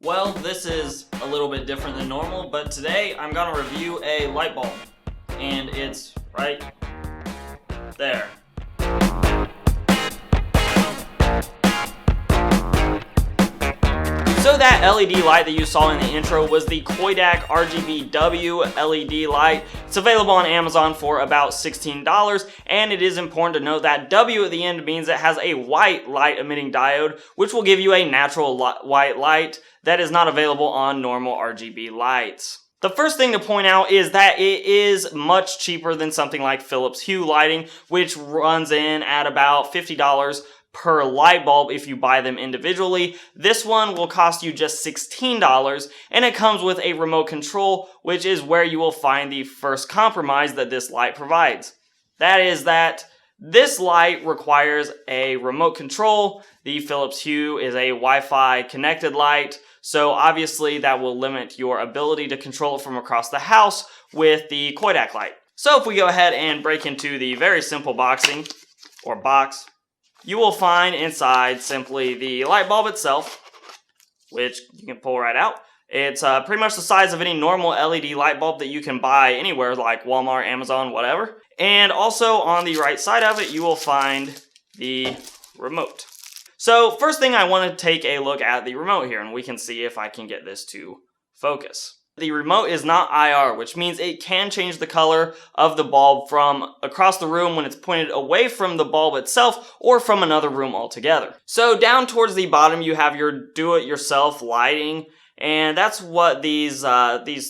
Well, this is a little bit different than normal, but today I'm going to review a light bulb, and it's right there. So that LED light that you saw in the intro was the Coidak RGBW LED light. It's available on Amazon for about $16, and it is important to note that W at the end means it has a white light emitting diode, which will give you a natural white light that is not available on normal RGB lights. The first thing to point out is that it is much cheaper than something like Philips Hue lighting, which runs in at about $50 per light bulb if you buy them individually. This one will cost you just $16, and it comes with a remote control, which is where you will find the first compromise that this light provides. That is that this light requires a remote control. The Philips Hue is a Wi-Fi connected light, so obviously that will limit your ability to control it from across the house with the Coidak light. So if we go ahead and break into the very simple box, you will find inside simply the light bulb itself, which you can pull right out. It's pretty much the size of any normal LED light bulb that you can buy anywhere, like Walmart, Amazon, whatever. And also on the right side of it, you will find the remote. So first thing, I want to take a look at the remote here, and we can see if I can get this to focus. The remote is not IR, which means it can change the color of the bulb from across the room when it's pointed away from the bulb itself or from another room altogether. So down towards the bottom you have your do-it-yourself lighting, and that's what these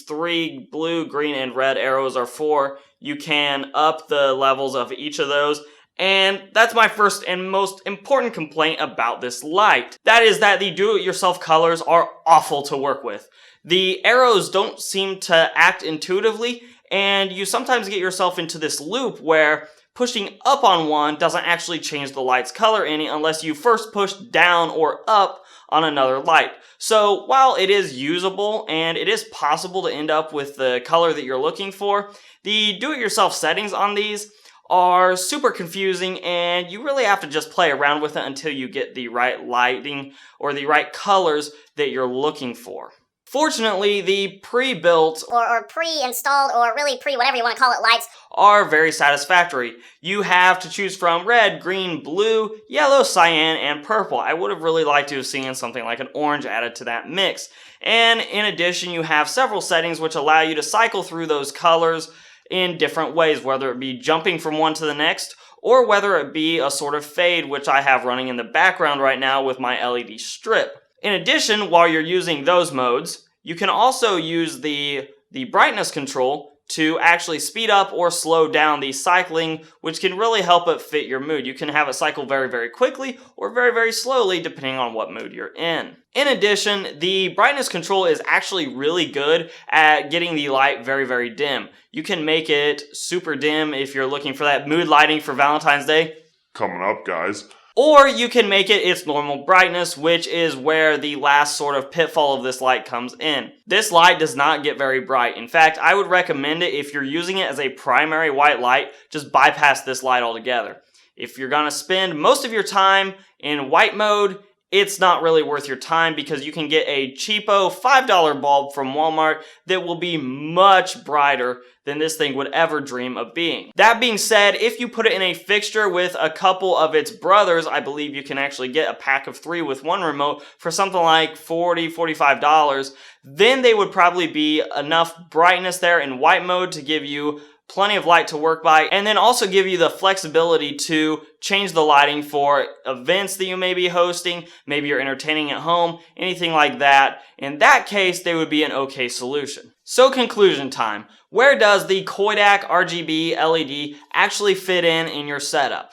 three blue, green, and red arrows are for. You can up the levels of each of those. And that's my first and most important complaint about this light. That is that the do-it-yourself colors are awful to work with. The arrows don't seem to act intuitively, and you sometimes get yourself into this loop where pushing up on one doesn't actually change the light's color any unless you first push down or up on another light. So while it is usable and it is possible to end up with the color that you're looking for, the do-it-yourself settings on these are super confusing, and you really have to just play around with it until you get the right lighting or the right colors that you're looking for. Fortunately, the pre-built or pre-installed or really whatever you want to call it lights are very satisfactory. You have to choose from red, green, blue, yellow, cyan, and purple. I would have really liked to have seen something like an orange added to that mix. And in addition, you have several settings which allow you to cycle through those colors in different ways, whether it be jumping from one to the next or whether it be a sort of fade, which I have running in the background right now with my LED strip. In addition, while you're using those modes, you can also use the brightness control to actually speed up or slow down the cycling, which can really help it fit your mood. You can have it cycle very, very quickly or very, very slowly depending on what mood you're in. In addition, the brightness control is actually really good at getting the light very, very dim. You can make it super dim if you're looking for that mood lighting for Valentine's Day. Coming up, guys. Or you can make it its normal brightness, which is where the last sort of pitfall of this light comes in. This light does not get very bright. In fact, I would recommend it if you're using it as a primary white light, just bypass this light altogether. If you're gonna spend most of your time in white mode, it's not really worth your time because you can get a cheapo $5 bulb from Walmart that will be much brighter than this thing would ever dream of being. That being said, if you put it in a fixture with a couple of its brothers, I believe you can actually get a pack of 3 with one remote for something like $40, $45, then they would probably be enough brightness there in white mode to give you plenty of light to work by, and then also give you the flexibility to change the lighting for events that you may be hosting, maybe you're entertaining at home, anything like that. In that case, they would be an okay solution. So conclusion time. Where does the Coidak RGB LED actually fit in your setup?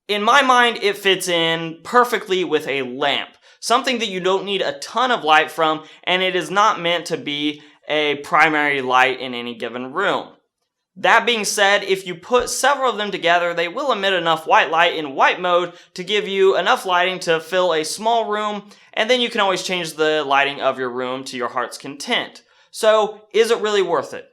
In my mind, it fits in perfectly with a lamp. Something that you don't need a ton of light from, and it is not meant to be a primary light in any given room. That being said, if you put several of them together, they will emit enough white light in white mode to give you enough lighting to fill a small room, and then you can always change the lighting of your room to your heart's content. So, is it really worth it?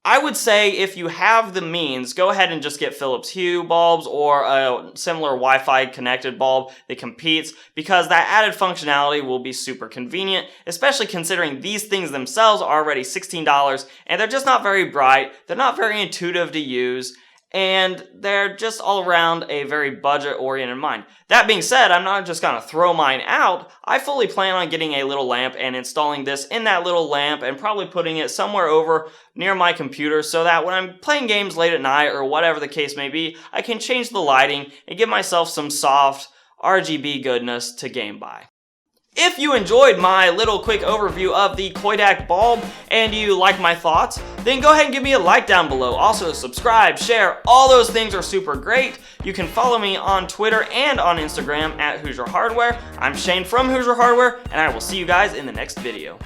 I would say if you have the means, go ahead and just get Philips Hue bulbs or a similar Wi-Fi connected bulb that competes, because that added functionality will be super convenient, especially considering these things themselves are already $16 and they're just not very bright, they're not very intuitive to use, and they're just all around a very budget-oriented mind. That being said, I'm not just gonna throw mine out. I fully plan on getting a little lamp and installing this in that little lamp and probably putting it somewhere over near my computer so that when I'm playing games late at night or whatever the case may be, I can change the lighting and give myself some soft RGB goodness to game by. If you enjoyed my little quick overview of the Coidak bulb and you like my thoughts, then go ahead and give me a like down below. Also subscribe, share, all those things are super great. You can follow me on Twitter and on Instagram at Hoosier Hardware. I'm Shane from Hoosier Hardware, and I will see you guys in the next video.